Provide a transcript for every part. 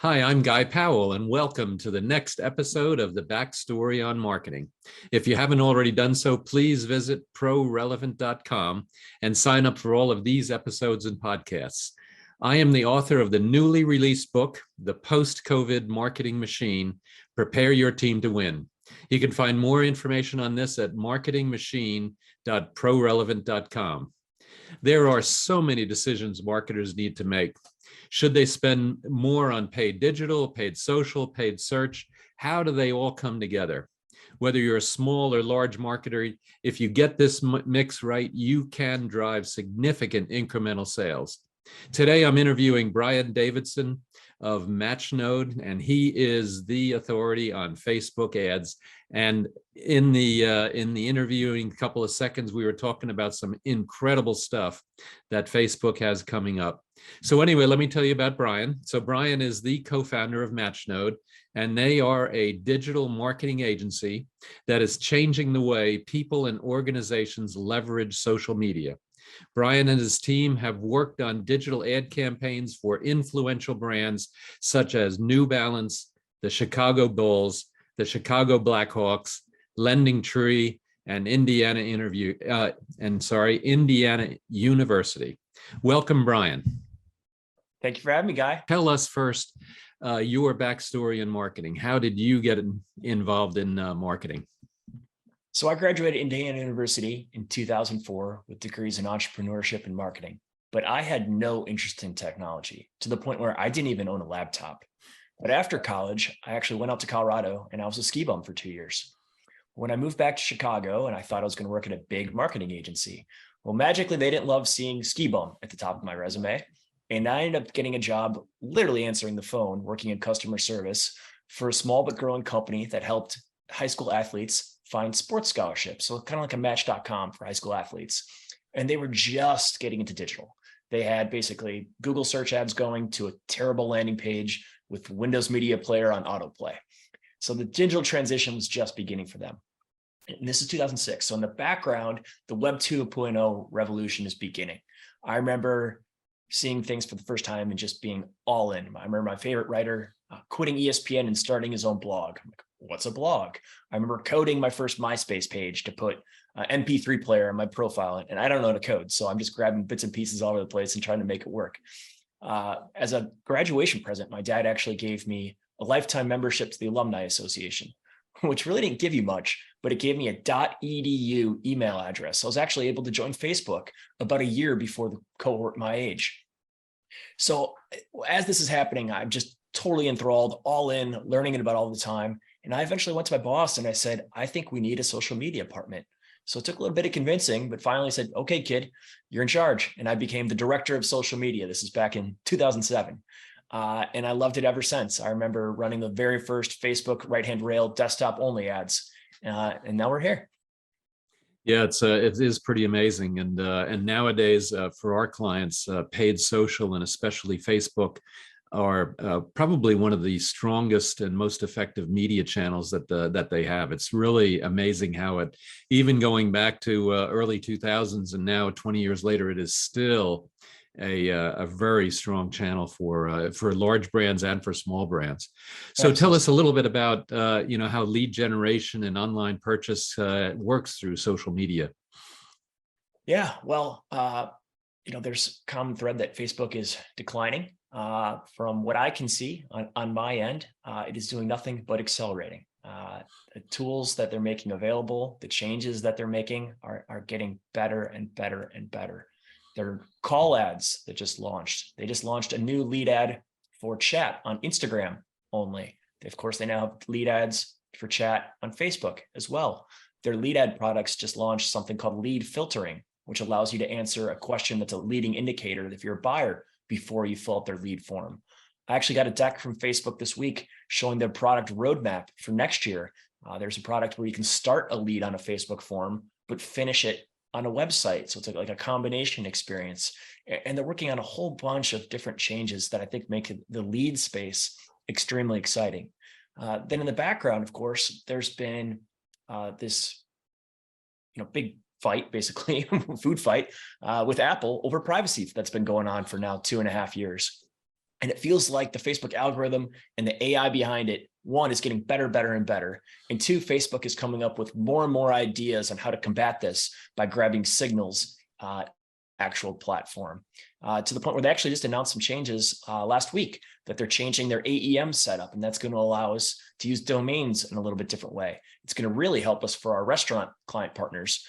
Hi, I'm Guy Powell, and welcome to the next episode of the Backstory on Marketing. If you haven't already done so, please visit ProRelevant.com and sign up for all of these episodes and podcasts. I am the author of the newly released book, The Post-COVID Marketing Machine, Prepare Your Team to Win. You can find more information on this at marketingmachine.prorelevant.com. There are so many decisions marketers need to make. Should they spend more on paid digital, paid social, paid search? How do they all come together? Whether you're a small or large marketer, if you get this mix right, you can drive significant incremental sales. Today, I'm interviewing Brian Davidson of Matchnode, and he is the authority on Facebook ads. And in the interviewing couple of seconds, we were talking about some incredible stuff that Facebook has coming up. So anyway, let me tell you about Brian. So Brian is the co-founder of Matchnode, and they are a digital marketing agency that is changing the way people and organizations leverage social media. Brian and his team have worked on digital ad campaigns for influential brands such as New Balance, the Chicago Bulls, the Chicago Blackhawks, Lending Tree, and Indiana University. Welcome, Brian. Thank you for having me, Guy. Tell us first your backstory in marketing. How did you get involved in marketing? So I graduated Indiana University in 2004 with degrees in entrepreneurship and marketing, but I had no interest in technology to the point where I didn't even own a laptop. But after college, I actually went out to Colorado and I was a ski bum for 2 years. When I moved back to Chicago and I thought I was going to work at a big marketing agency, well, magically, they didn't love seeing ski bum at the top of my resume. And I ended up getting a job literally answering the phone, working in customer service for a small but growing company that helped high school athletes find sports scholarships. So kind of like a match.com for high school athletes. And they were just getting into digital. They had basically Google search ads going to a terrible landing page with Windows Media Player on autoplay. So the digital transition was just beginning for them. And this is 2006. So in the background, the Web 2.0 revolution is beginning. I remember seeing things for the first time and just being all in. I remember my favorite writer quitting ESPN and starting his own blog. I'm like, what's a blog? I remember coding my first MySpace page to put an MP3 player on my profile, and I don't know how to code, so I'm just grabbing bits and pieces all over the place and trying to make it work. As a graduation present, my dad actually gave me a lifetime membership to the Alumni Association, which really didn't give you much, but it gave me a .edu email address. So I was actually able to join Facebook about a year before the cohort my age. So as this is happening, I'm just totally enthralled, all in, learning it about all the time. And I eventually went to my boss and I said, I think we need a social media department. So it took a little bit of convincing, but finally I said, okay, kid, you're in charge. And I became the director of social media. This is back in 2007. And I loved it ever since. I remember running the very first Facebook right-hand rail desktop only ads. And now we're here. Yeah, it is pretty amazing. And nowadays for our clients, paid social and especially Facebook are probably one of the strongest and most effective media channels that they have. It's really amazing how it, even going back to early 2000s and now 20 years later, it is still a very strong channel for large brands and for small brands. So tell us a little bit about how lead generation and online purchase works through social media. Yeah, well, there's a common thread that Facebook is declining. From what I can see on my end, it is doing nothing but accelerating. The tools that they're making available, the changes that they're making are getting better and better and better. Their call ads that just launched. They just launched a new lead ad for chat on Instagram only. Of course, they now have lead ads for chat on Facebook as well. Their lead ad products just launched something called lead filtering, which allows you to answer a question that's a leading indicator if you're a buyer before you fill out their lead form. I actually got a deck from Facebook this week showing their product roadmap for next year. There's a product where you can start a lead on a Facebook form, but finish it on a website. So it's like a combination experience. And they're working on a whole bunch of different changes that I think make the lead space extremely exciting. Then in the background, of course, there's been this big fight, basically food fight with Apple over privacy that's been going on for now 2.5 years. And it feels like the Facebook algorithm and the AI behind it, one, is getting better, better, and better. And two, Facebook is coming up with more and more ideas on how to combat this by grabbing signals, actual platform, to the point where they actually just announced some changes last week, that they're changing their AEM setup. And that's going to allow us to use domains in a little bit different way. It's going to really help us for our restaurant client partners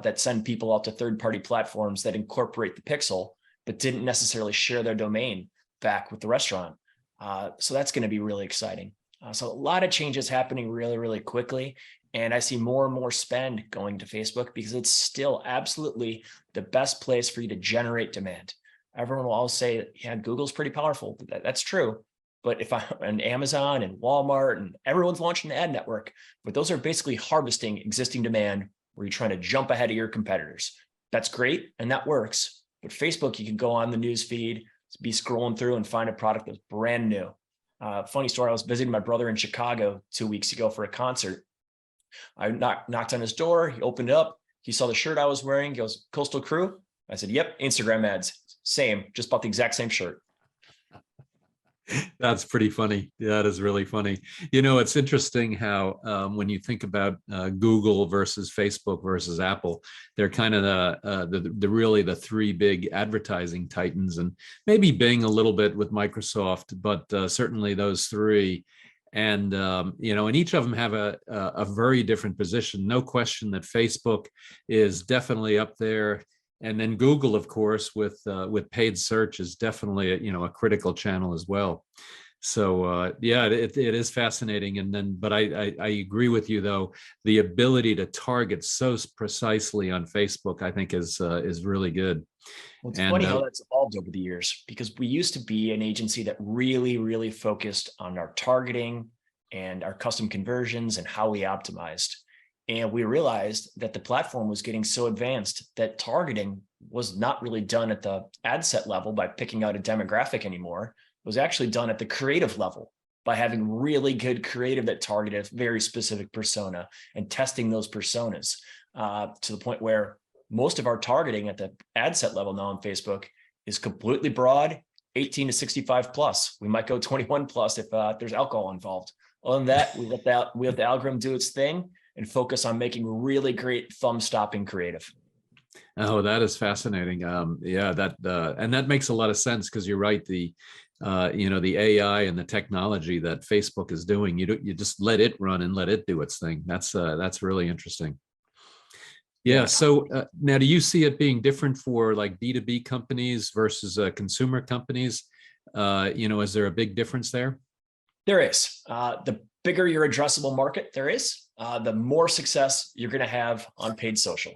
that send people out to third-party platforms that incorporate the pixel, but didn't necessarily share their domain back with the restaurant. So that's going to be really exciting. So a lot of changes happening really, really quickly. And I see more and more spend going to Facebook because it's still absolutely the best place for you to generate demand. Everyone will always say, yeah, Google's pretty powerful. That's true. But if I'm on Amazon and Walmart and everyone's launching an ad network, but those are basically harvesting existing demand where you're trying to jump ahead of your competitors. That's great. And that works. But Facebook, you can go on the news feed, be scrolling through and find a product that's brand new. Funny story, I was visiting my brother in Chicago 2 weeks ago for a concert. I knocked on his door. He opened it up. He saw the shirt I was wearing. He goes, Coastal Crew? I said, yep, Instagram ads. Same, just bought the exact same shirt. That's pretty funny. That is really funny. You know, it's interesting how when you think about Google versus Facebook versus Apple, they're kind of the really the three big advertising titans, and maybe Bing a little bit with Microsoft, but certainly those three. And you know, and each of them have a very different position. No question that Facebook is definitely up there. And then Google, of course, with paid search is definitely a critical channel as well. So yeah, it is fascinating. And then, but I agree with you though, the ability to target so precisely on Facebook, I think is really good. Well, it's funny how that's evolved over the years, because we used to be an agency that really, really focused on our targeting and our custom conversions and how we optimized. And we realized that the platform was getting so advanced that targeting was not really done at the ad set level by picking out a demographic anymore. It was actually done at the creative level by having really good creative that targeted a very specific persona and testing those personas to the point where most of our targeting at the ad set level now on Facebook is completely broad, 18 to 65 plus. We might go 21 plus if there's alcohol involved. Other than that, we let the algorithm do its thing and focus on making really great thumb-stopping creative. Oh, that is fascinating. Yeah, and that makes a lot of sense, because you're right. The the AI and the technology that Facebook is doing, you just let it run and let it do its thing. That's really interesting. Yeah. So now, do you see it being different for like B2B companies versus consumer companies? Is there a big difference there? There is. The bigger your addressable market there is, the more success you're going to have on paid social.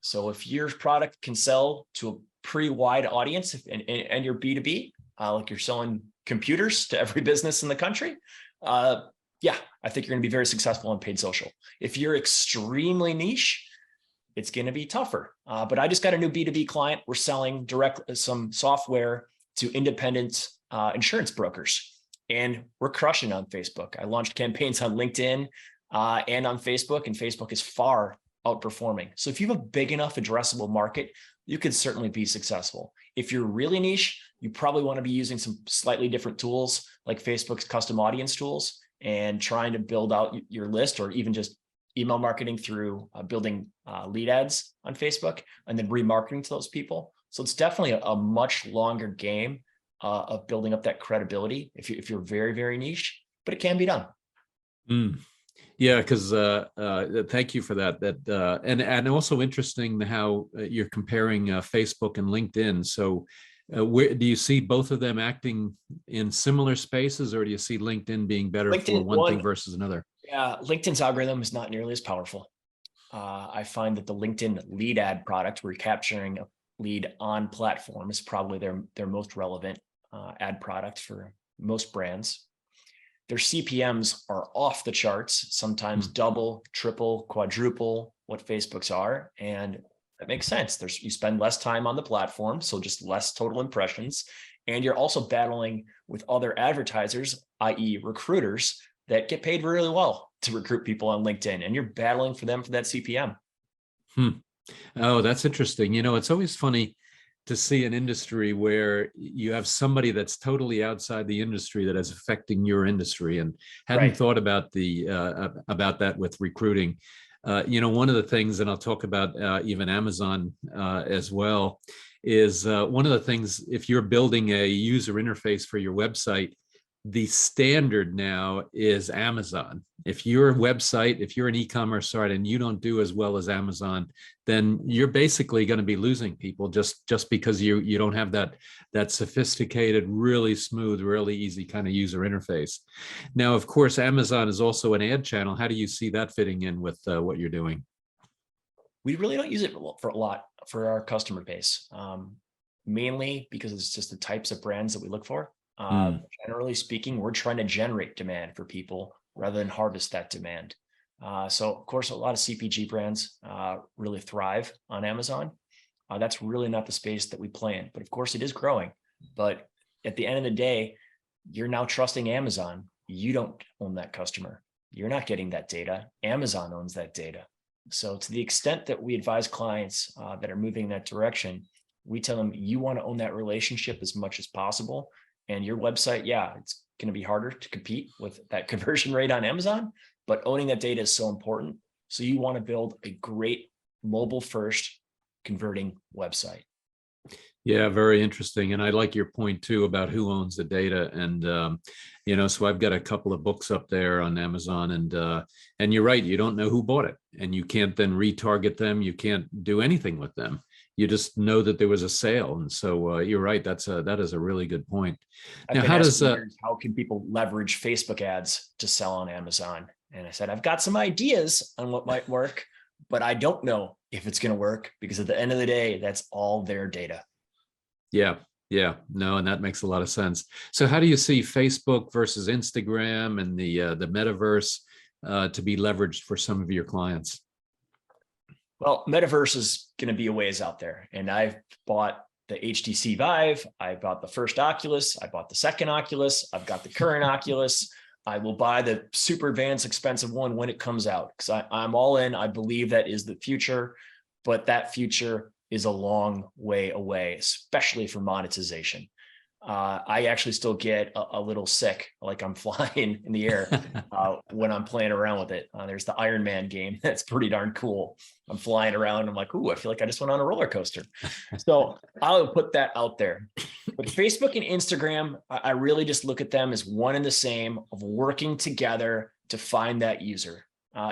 So if your product can sell to a pretty wide audience and you're B2B, like you're selling computers to every business in the country, yeah, I think you're going to be very successful on paid social. If you're extremely niche, it's going to be tougher. But I just got a new B2B client. We're selling some software to independent insurance brokers. And we're crushing on Facebook. I launched campaigns on LinkedIn and on Facebook, and Facebook is far outperforming. So if you have a big enough addressable market, you could certainly be successful. If you're really niche, you probably want to be using some slightly different tools like Facebook's custom audience tools and trying to build out your list, or even just email marketing through building lead ads on Facebook and then remarketing to those people. So it's definitely a much longer game of building up that credibility if you're very, very niche, but it can be done. Yeah, because thank you for that. And also interesting how you're comparing Facebook and LinkedIn. So where do you see both of them acting in similar spaces, or do you see LinkedIn being better for one thing versus another? Yeah, LinkedIn's algorithm is not nearly as powerful. I find that the LinkedIn lead ad product, where you're capturing a lead on platform, is probably their most relevant ad product for most brands. Their CPMs are off the charts, sometimes double, triple, quadruple what Facebook's are. And that makes sense. You spend less time on the platform, so just less total impressions. And you're also battling with other advertisers, i.e. recruiters, that get paid really well to recruit people on LinkedIn. And you're battling for them for that CPM. Oh, that's interesting. It's always funny. to see an industry where you have somebody that's totally outside the industry that is affecting your industry, and hadn't Right. thought about about that with recruiting. One of the things, and I'll talk about even Amazon as well, is one of the things, if you're building a user interface for your website, the standard now is Amazon. If your website, if you're an e-commerce site and you don't do as well as Amazon, then you're basically going to be losing people just because you don't have that sophisticated, really smooth, really easy kind of user interface. Now, of course, Amazon is also an ad channel. How do you see that fitting in with what you're doing? We really don't use it for a lot for our customer base, mainly because it's just the types of brands that we look for. Generally speaking, we're trying to generate demand for people rather than harvest that demand. So of course, a lot of CPG brands really thrive on Amazon. That's really not the space that we play in, but of course it is growing. But at the end of the day, you're now trusting Amazon. You don't own that customer. You're not getting that data. Amazon owns that data. So to the extent that we advise clients that are moving in that direction, we tell them you want to own that relationship as much as possible. And your website, yeah, it's going to be harder to compete with that conversion rate on Amazon, but owning that data is so important. So you want to build a great mobile first converting website. Yeah, very interesting. And I like your point too about who owns the data. And so I've got a couple of books up there on Amazon, and you're right, you don't know who bought it, and you can't then retarget them. You can't do anything with them. You just know that there was a sale. And so you're right. That is a really good point. I've Now, been how does how can people leverage Facebook ads to sell on Amazon? And I said, I've got some ideas on what might work, but I don't know if it's going to work, because at the end of the day, that's all their data. Yeah, no, and that makes a lot of sense. So how do you see Facebook versus Instagram and the metaverse to be leveraged for some of your clients? Well, metaverse is going to be a ways out there. And I've bought the HTC Vive. I bought the first Oculus. I bought the second Oculus. I've got the current Oculus. I will buy the super advanced expensive one when it comes out, because I'm all in. I believe that is the future, but that future is a long way away, especially for monetization. I actually still get a little sick, like I'm flying in the air when I'm playing around with it. There's the Iron Man game. That's pretty darn cool. I'm flying around. I'm like, ooh, I feel like I just went on a roller coaster. So I'll put that out there. But Facebook and Instagram, I really just look at them as one and the same, of working together to find that user.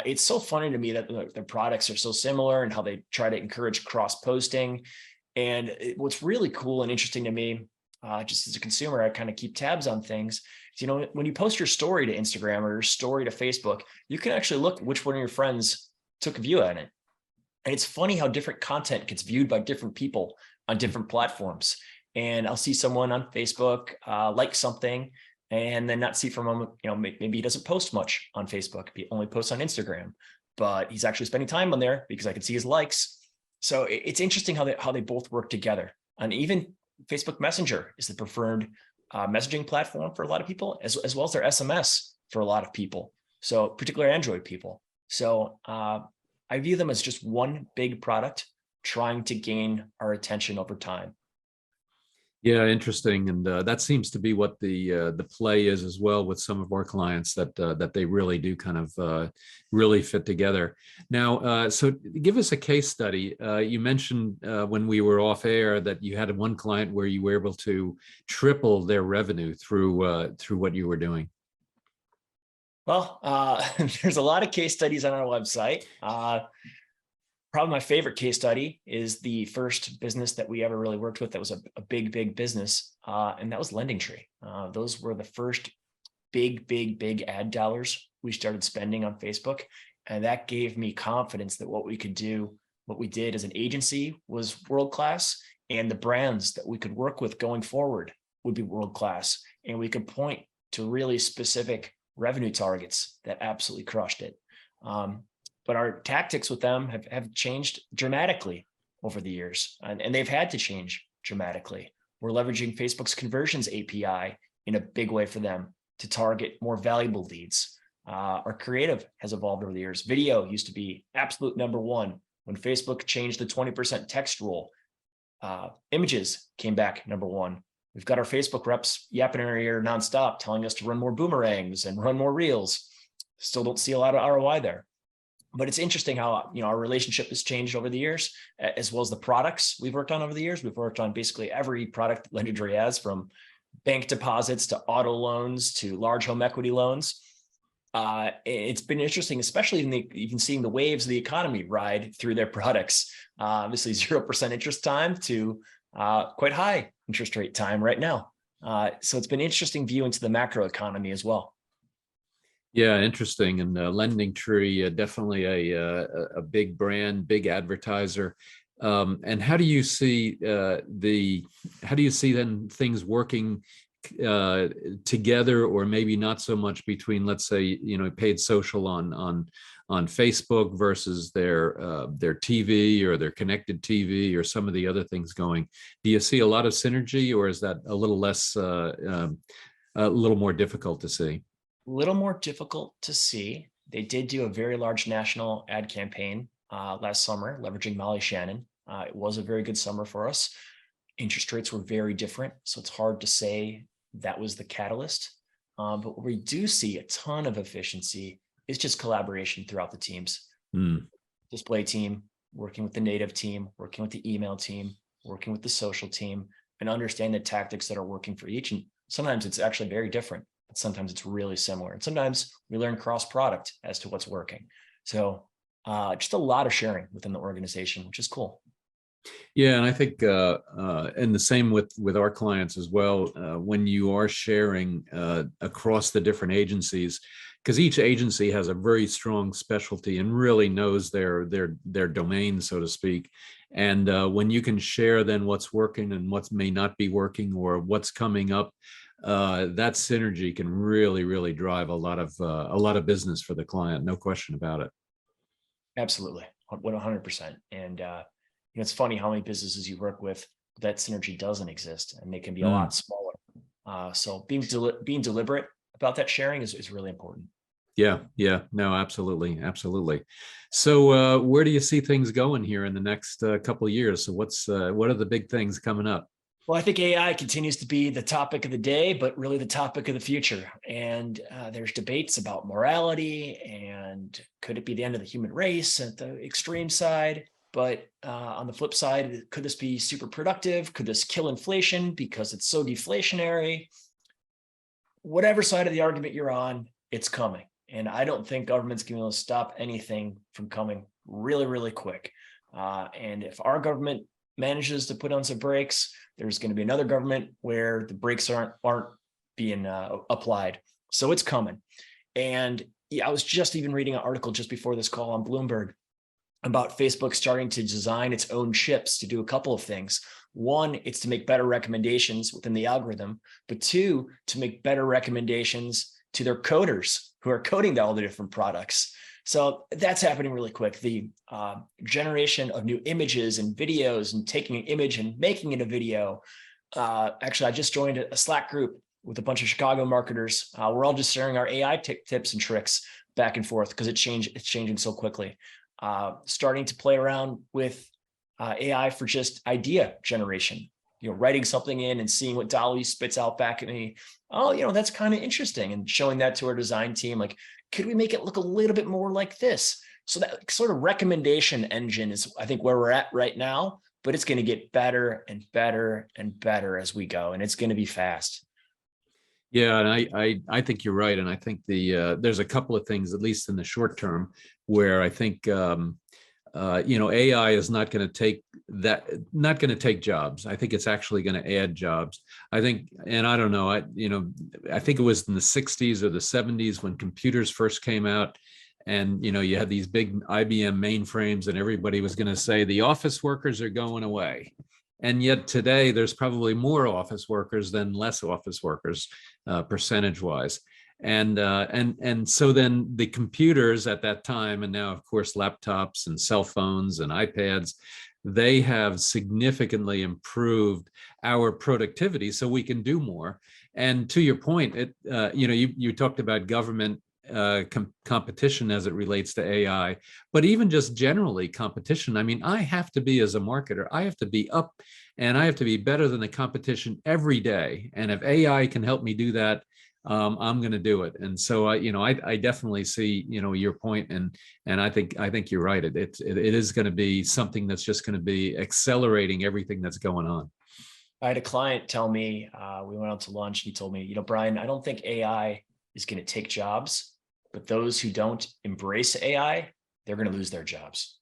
It's so funny to me that the products are so similar and how they try to encourage cross-posting. And what's really cool and interesting to me, just as a consumer, I kind of keep tabs on things. When you post your story to Instagram or your story to Facebook, you can actually look which one of your friends took a view at it. And it's funny how different content gets viewed by different people on different platforms. And I'll see someone on Facebook like something, and then not see from him, maybe he doesn't post much on Facebook. He only posts on Instagram, but he's actually spending time on there because I can see his likes. So it's interesting how they both work together. And even Facebook Messenger is the preferred messaging platform for a lot of people, as well as their SMS for a lot of people. So particularly Android people. So I view them as just one big product trying to gain our attention over time. Yeah, interesting, and that seems to be what the play is as well with some of our clients, that they really do kind of really fit together. Now, so give us a case study. You mentioned when we were off air that you had one client where you were able to triple their revenue through what you were doing. Well, there's a lot of case studies on our website. Probably my favorite case study is the first business that we ever really worked with that was a big business, and that was LendingTree. Those were the first big ad dollars we started spending on Facebook, and that gave me confidence that what we did as an agency was world-class, and the brands that we could work with going forward would be world-class, and we could point to really specific revenue targets that absolutely crushed it. But our tactics with them have changed dramatically over the years, and they've had to change dramatically. We're leveraging Facebook's conversions API in a big way for them to target more valuable leads. Our creative has evolved over the years. Video used to be absolute number one. When Facebook changed the 20% text rule, Images came back #1. We've got our Facebook reps yapping in our ear nonstop, telling us to run more boomerangs and run more reels. Still don't see a lot of ROI there. But it's interesting how our relationship has changed over the years, as well as the products we've worked on over the years. We've worked on basically every product LendingTree has, from bank deposits to auto loans to large home equity loans. It's been interesting, especially even seeing the waves of the economy ride through their products. Obviously, 0% interest time to quite high interest rate time right now. So it's been an interesting view into the macro economy as well. Yeah, interesting. And LendingTree, definitely a big brand, big advertiser. And how do you see then things working together, or maybe not so much between, let's say, paid social on Facebook versus their TV or their connected TV or some of the other things going? Do you see a lot of synergy, or is that a little less, a little more difficult to see? A little more difficult to see. They did do a very large national ad campaign last summer, leveraging Molly Shannon. It was a very good summer for us. Interest rates were very different, so it's hard to say that was the catalyst. But what we do see a ton of efficiency is just collaboration throughout the teams. Display team, working with the native team, working with the email team, working with the social team, and understand the tactics that are working for each. And sometimes it's actually very different. Sometimes it's really similar. And sometimes we learn cross-product as to what's working. So just a lot of sharing within the organization, which is cool. Yeah, and I think, and the same with our clients as well, when you are sharing across the different agencies, because each agency has a very strong specialty and really knows their domain, so to speak. And when you can share then what's working and what may not be working or what's coming up, that synergy can really drive a lot of business for the client. No question about it. Absolutely, 100%. And it's funny how many businesses you work with that synergy doesn't exist, and they can be a lot smaller. So being deliberate about that sharing is really important. Yeah, no, absolutely. So where do you see things going here in the next couple of years? So what are the big things coming up? Well, I think AI continues to be the topic of the day, but really the topic of the future. And there's debates about morality and could it be the end of the human race at the extreme side? But on the flip side, could this be super productive? Could this kill inflation because it's so deflationary? Whatever side of the argument you're on, it's coming. And I don't think government's going to be able to stop anything from coming really quick. And if our government manages to put on some brakes, there's going to be another government where the brakes aren't being applied. So it's coming. And yeah, I was just even reading an article just before this call on Bloomberg about Facebook starting to design its own chips to do a couple of things. One, it's to make better recommendations within the algorithm, but two, to make better recommendations to their coders who are coding all the different products. So that's happening really quick. The generation of new images and videos and taking an image and making it a video. Actually, I just joined a Slack group with a bunch of Chicago marketers. We're all just sharing our AI tips and tricks back and forth because it's changing so quickly. Starting to play around with AI for just idea generation, writing something in and seeing what Dolly spits out back at me. Oh, that's kind of interesting. And showing that to our design team, like, could we make it look a little bit more like this? So that sort of recommendation engine is, I think, where we're at right now, but it's going to get better and better and better as we go. And it's going to be fast. Yeah, and I think you're right. And I think there's a couple of things, at least in the short term, where I think AI is not going to take jobs. I think it's actually going to add jobs. I think, and I don't know, I think it was in the 60s or the 70s when computers first came out, and you had these big IBM mainframes, and everybody was going to say the office workers are going away. And yet today there's probably more office workers than less office workers, percentage wise. And so then the computers at that time, and now of course laptops and cell phones and iPads, they have significantly improved our productivity so we can do more. And to your point, you talked about government competition as it relates to AI, but even just generally competition. I mean, I have to be, as a marketer, I have to be up and I have to be better than the competition every day. And if AI can help me do that, I'm going to do it. And so I definitely see, your point, and I think you're right. It is going to be something that's just going to be accelerating everything that's going on. I had a client tell me, we went out to lunch. He told me, Brian, I don't think AI is going to take jobs, but those who don't embrace AI, they're going to lose their jobs.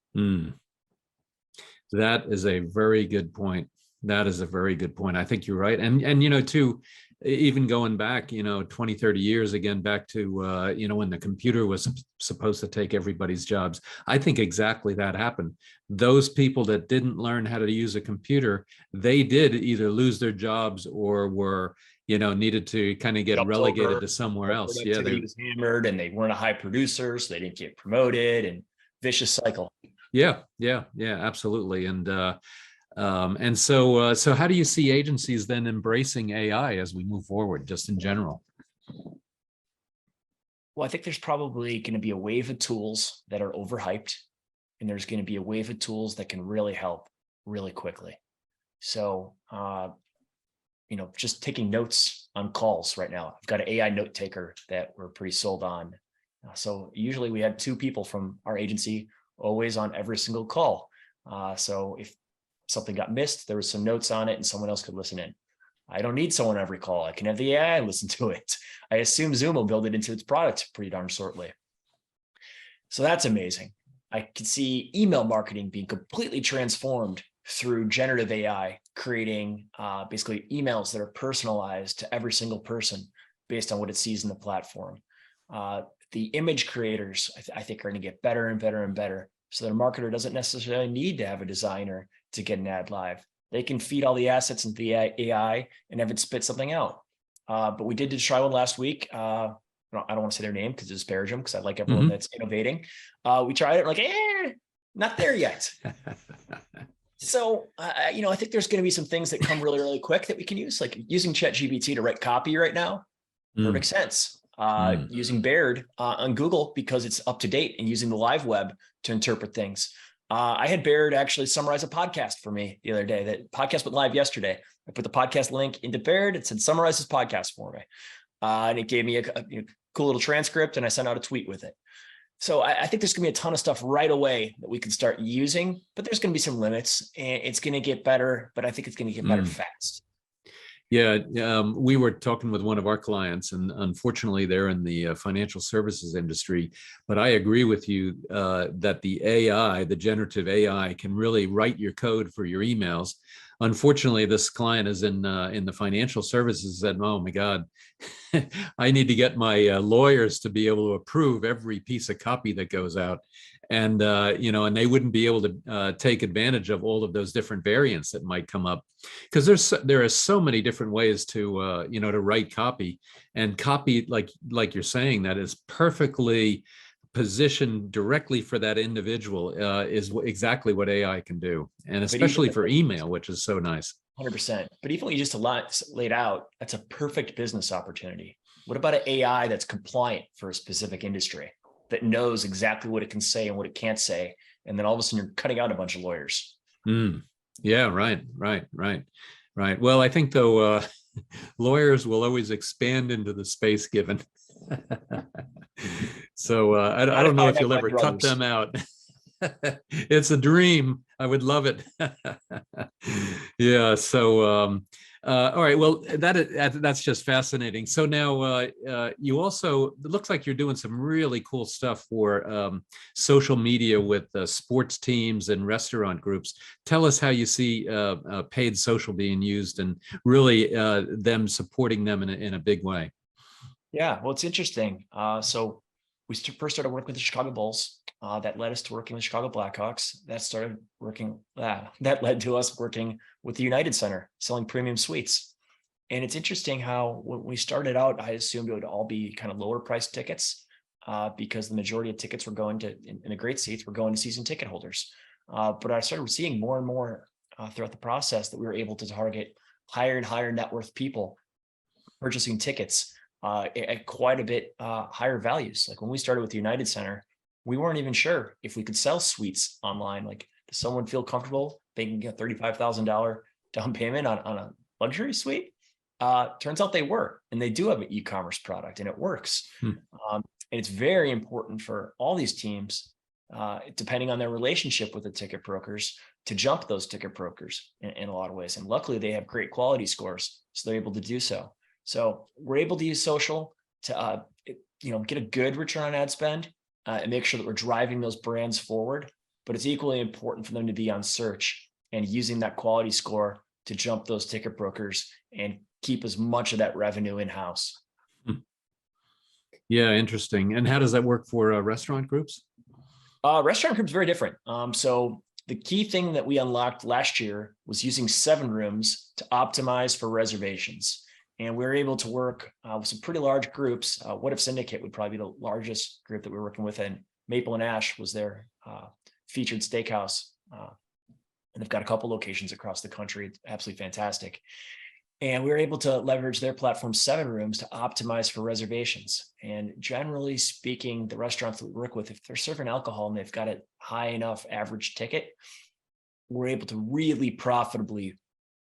That is a very good point. That is a very good point. I think you're right. And too, even going back, 20, 30 years, again, back to, when the computer was supposed to take everybody's jobs, I think exactly that happened. Those people that didn't learn how to use a computer, they did either lose their jobs or were, needed to kind of get relegated to somewhere else. Yeah, they was hammered and they weren't a high producer, so they didn't get promoted, and vicious cycle. Yeah, absolutely. And so how do you see agencies then embracing AI as we move forward, just in general? Well, I think there's probably going to be a wave of tools that are overhyped, and there's going to be a wave of tools that can really help really quickly. So, just taking notes on calls right now. I've got an AI note taker that we're pretty sold on. So usually we had 2 people from our agency always on every single call. So if something got missed, there was some notes on it and someone else could listen in. I don't need someone every call. I can have the AI listen to it. I assume Zoom will build it into its product pretty darn shortly. So that's amazing. I could see email marketing being completely transformed through generative AI, creating basically emails that are personalized to every single person based on what it sees in the platform. The image creators, I think, are going to get better and better and better. So their marketer doesn't necessarily need to have a designer to get an ad live. They can feed all the assets into the AI and have it spit something out. But we did try one last week. I don't want to say their name because it's disparage them, because I like everyone that's innovating. We tried it, like, not there yet. So, I think there's going to be some things that come really, really quick that we can use, like using ChatGPT to write copy right now. Perfect sense. Using Baird on Google because it's up to date, and using the live web to interpret things. I had Baird actually summarize a podcast for me the other day. That podcast went live yesterday. I put the podcast link into Baird. It said, summarize this podcast for me. And it gave me a cool little transcript, and I sent out a tweet with it. So I think there's going to be a ton of stuff right away that we can start using, but there's going to be some limits, and it's going to get better, but I think it's going to get better fast. Yeah, we were talking with one of our clients, and unfortunately they're in the financial services industry, but I agree with you that the AI, the generative AI, can really write your code for your emails. Unfortunately, this client is in the financial services, said, oh my God, I need to get my lawyers to be able to approve every piece of copy that goes out. And, and they wouldn't be able to take advantage of all of those different variants that might come up, because there are so many different ways to, to write copy, and copy, like you're saying, that is perfectly positioned directly for that individual is exactly what AI can do. And especially for email, which is so nice. 100%. But even when you just laid out, that's a perfect business opportunity. What about an AI that's compliant for a specific industry, that knows exactly what it can say and what it can't say? And then all of a sudden you're cutting out a bunch of lawyers. Yeah, right. Well, I think though, lawyers will always expand into the space given. So I don't know if you'll ever cut them out. It's a dream. I would love it. Yeah. So, all right. Well, that's just fascinating. So now you also, it looks like you're doing some really cool stuff for social media with sports teams and restaurant groups. Tell us how you see paid social being used, and really them supporting them in a big way. Yeah, well, it's interesting. So we first started working with the Chicago Bulls. That led us to working with Chicago Blackhawks. That led to us working with the United Center, selling premium suites. And it's interesting how when we started out, I assumed it would all be kind of lower priced tickets because the majority of tickets were going to, in the great seats, were going to season ticket holders. But I started seeing more and more throughout the process that we were able to target higher and higher net worth people purchasing tickets at quite a bit higher values. Like when we started with the United Center, we weren't even sure if we could sell suites online. Like, does someone feel comfortable making a $35,000 down payment on a luxury suite? Turns out they were, and they do have an e-commerce product, and it works. And it's very important for all these teams, depending on their relationship with the ticket brokers, to jump those ticket brokers in a lot of ways. And luckily, they have great quality scores, so they're able to do so. So we're able to use social to get a good return on ad spend and make sure that we're driving those brands forward. But it's equally important for them to be on search and using that quality score to jump those ticket brokers and keep as much of that revenue in-house. Yeah, interesting. And how does that work for restaurant groups? Restaurant groups very different. So the key thing that we unlocked last year was using 7 rooms to optimize for reservations. And we were able to work with some pretty large groups. What If Syndicate would probably be the largest group that we were working with, and Maple and Ash was their featured steakhouse. And they've got a couple locations across the country. It's absolutely fantastic. And we were able to leverage their platform 7 rooms to optimize for reservations. And generally speaking, the restaurants that we work with, if they're serving alcohol and they've got a high enough average ticket, we're able to really profitably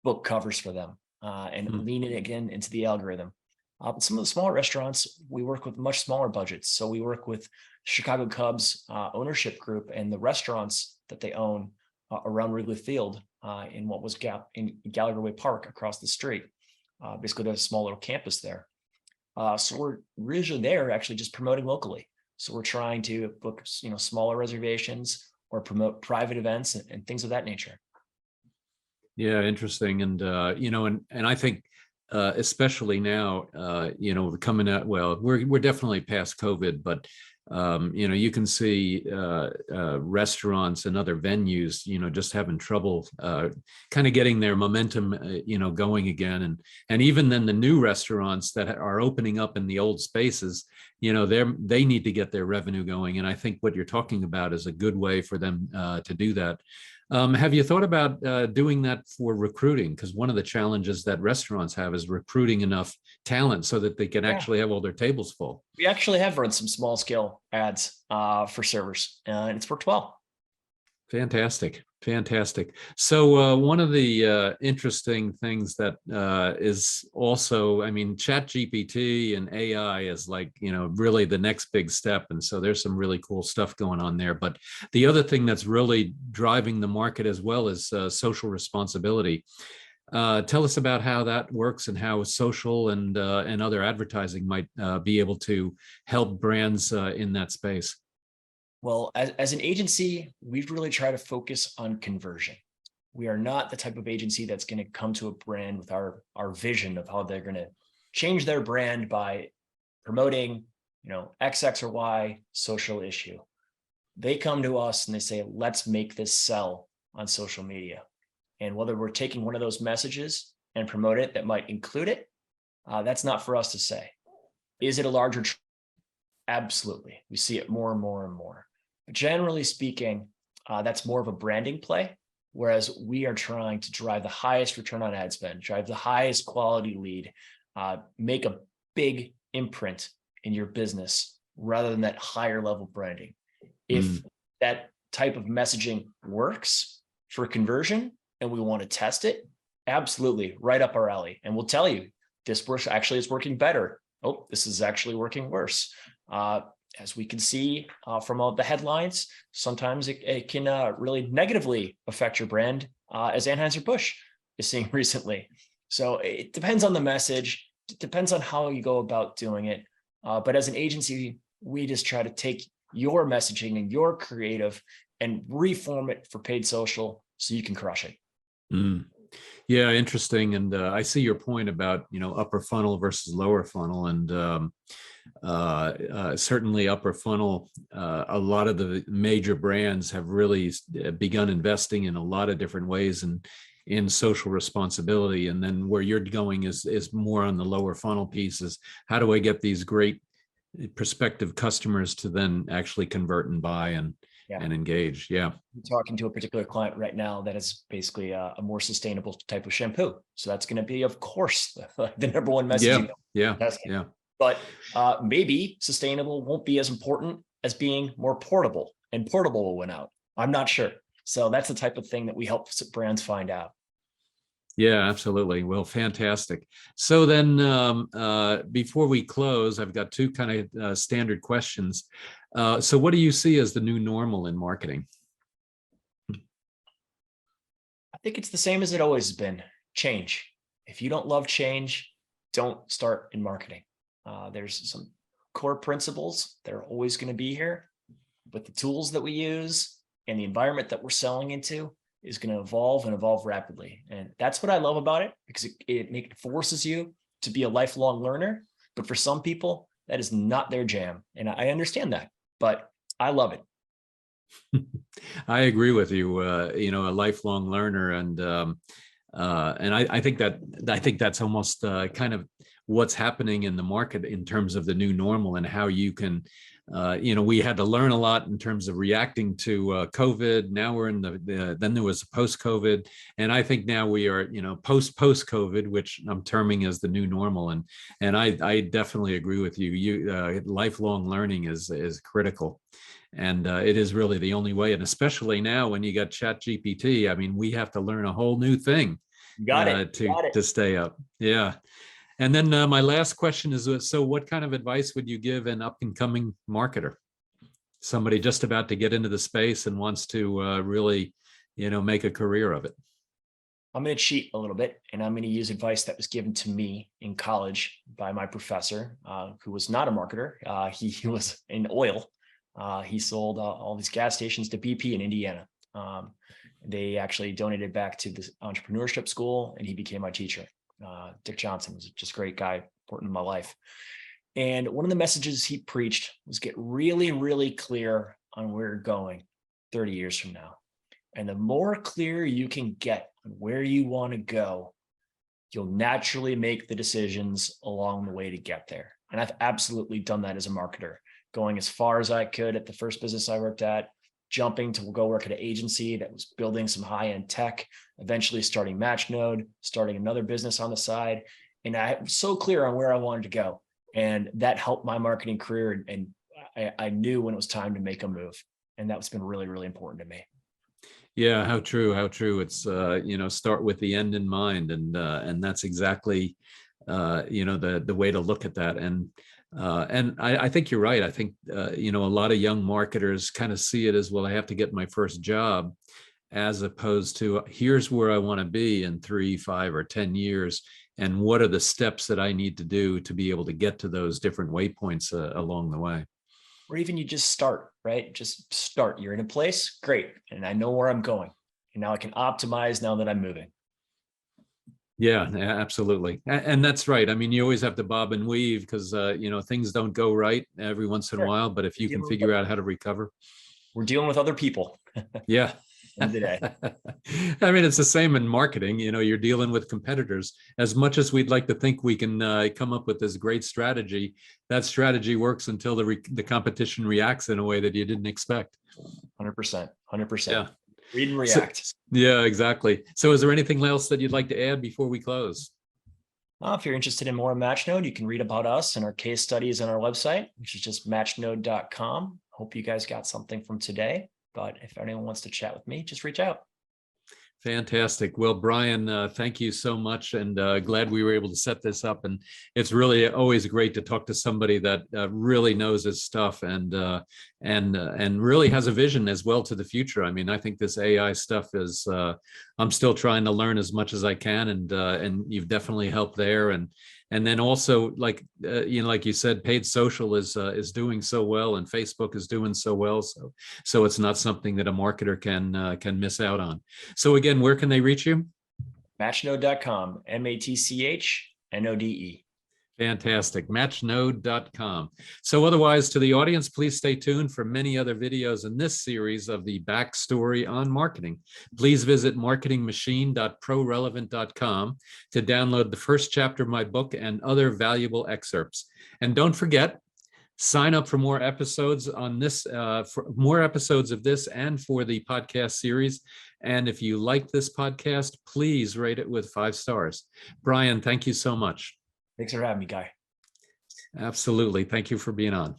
book covers for them and lean it again into the algorithm. But some of the smaller restaurants, we work with much smaller budgets. So we work with Chicago Cubs ownership group and the restaurants that they own around Wrigley Field in what was in Gallagher Way Park across the street. Basically, there's a small little campus there. So we're usually there actually just promoting locally. So we're trying to book smaller reservations or promote private events and things of that nature. Yeah, interesting. And and I think especially now, coming out, well, we're definitely past COVID, but you can see restaurants and other venues, just having trouble kind of getting their momentum, going again. And even then the new restaurants that are opening up in the old spaces, they need to get their revenue going. And I think what you're talking about is a good way for them to do that. Have you thought about doing that for recruiting? Because one of the challenges that restaurants have is recruiting enough talent so that they can actually have all their tables full. We actually have run some small scale ads for servers, and it's worked well. Fantastic. So one of the interesting things that is also, ChatGPT and AI is really the next big step. And so there's some really cool stuff going on there. But the other thing that's really driving the market as well is social responsibility. Tell us about how that works and how social and other advertising might be able to help brands in that space. Well, as an agency, we really try to focus on conversion. We are not the type of agency that's going to come to a brand with our vision of how they're going to change their brand by promoting, X, or Y social issue. They come to us and they say, let's make this sell on social media. And whether we're taking one of those messages and promote it that might include it, that's not for us to say. Is it a larger trend? Absolutely. We see it more and more and more. But generally speaking, that's more of a branding play, whereas we are trying to drive the highest return on ad spend, drive the highest quality lead, make a big imprint in your business rather than that higher level branding. If that type of messaging works for conversion and we want to test it, absolutely, right up our alley. And we'll tell you, this works, actually it's working better. Oh, this is actually working worse. As we can see from all the headlines, sometimes it can really negatively affect your brand, as Anheuser-Busch is seeing recently. So it depends on the message. It depends on how you go about doing it. But as an agency, we just try to take your messaging and your creative and reform it for paid social so you can crush it. Yeah, interesting. And I see your point about, upper funnel versus lower funnel. And certainly upper funnel, a lot of the major brands have really begun investing in a lot of different ways and in social responsibility. And then where you're going is more on the lower funnel pieces. How do I get these great prospective customers to then actually convert and buy and engage? Yeah. I'm talking to a particular client right now that is basically a more sustainable type of shampoo. So that's going to be, of course, the number one messaging. Yeah. But maybe sustainable won't be as important as being more portable, and portable will win out. I'm not sure. So that's the type of thing that we help brands find out. Yeah, absolutely. Well, fantastic. So then, before we close, I've got two kind of standard questions. So what do you see as the new normal in marketing? I think it's the same as it always has been: change. If you don't love change, don't start in marketing. There's some core principles that are always going to be here, but the tools that we use and the environment that we're selling into is going to evolve and evolve rapidly. And that's what I love about it, because it forces you to be a lifelong learner. But for some people, that is not their jam. And I understand that, but I love it. I agree with you. A lifelong learner, and I think that's almost kind of what's happening in the market in terms of the new normal and how you can. We had to learn a lot in terms of reacting to COVID. Now we're in then there was post-COVID, and I think now we are, post-COVID, which I'm terming as the new normal. And I definitely agree with you. Lifelong learning is critical. And it is really the only way. And especially now when you got Chat GPT, I mean, we have to learn a whole new thing to stay up. Yeah. And then my last question is, so what kind of advice would you give an up and coming marketer? Somebody just about to get into the space and wants to really, make a career of it. I'm going to cheat a little bit, and I'm going to use advice that was given to me in college by my professor, who was not a marketer. He was in oil. He sold all these gas stations to BP in Indiana. They actually donated back to the entrepreneurship school, and he became my teacher. Dick Johnson was just a great guy, important in my life. And one of the messages he preached was get really, really clear on where you're going 30 years from now. And the more clear you can get on where you want to go, you'll naturally make the decisions along the way to get there. And I've absolutely done that as a marketer, going as far as I could at the first business I worked at, jumping to go work at an agency that was building some high-end tech, eventually starting Matchnode, starting another business on the side. And I was so clear on where I wanted to go. And that helped my marketing career. And I knew when it was time to make a move. And that's been really, really important to me. Yeah, how true. It's, start with the end in mind. And that's exactly, the way to look at that. And I think you're right. I think, a lot of young marketers kind of see it as, well, I have to get my first job, as opposed to here's where I want to be in 3, 5, or 10 years. And what are the steps that I need to do to be able to get to those different waypoints along the way? Or even you just start, right? Just start. You're in a place, great. And I know where I'm going. And now I can optimize now that I'm moving. Yeah, absolutely. And that's right. I mean, you always have to bob and weave because, things don't go right every once in a while. But if you can figure out how to recover. We're dealing with other people. Yeah. Today. I mean, it's the same in marketing. You're dealing with competitors. As much as we'd like to think we can come up with this great strategy, that strategy works until the competition reacts in a way that you didn't expect. 100%. 100%. Yeah. Read and react. Yeah, exactly. So is there anything else that you'd like to add before we close? If you're interested in more on Matchnode, you can read about us and our case studies on our website, which is just matchnode.com. Hope you guys got something from today. But if anyone wants to chat with me, just reach out. Fantastic. Well, Brian, thank you so much, and glad we were able to set this up. And it's really always great to talk to somebody that really knows his stuff and really has a vision as well to the future. I mean, I think this AI stuff is. I'm still trying to learn as much as I can, and you've definitely helped there. And then also, like like you said, paid social is doing so well, and Facebook is doing so well. So it's not something that a marketer can miss out on. So again, where can they reach you? Matchnode.com, MATCHNODE. Fantastic. Matchnode.com. So otherwise, to the audience, please stay tuned for many other videos in this series of the backstory on marketing. Please visit marketingmachine.prorelevant.com to download the first chapter of my book and other valuable excerpts. And don't forget, sign up for more episodes on this, for more episodes of this and for the podcast series. And if you like this podcast, please rate it with 5 stars. Brian, thank you so much. Thanks for having me, Guy. Absolutely. Thank you for being on.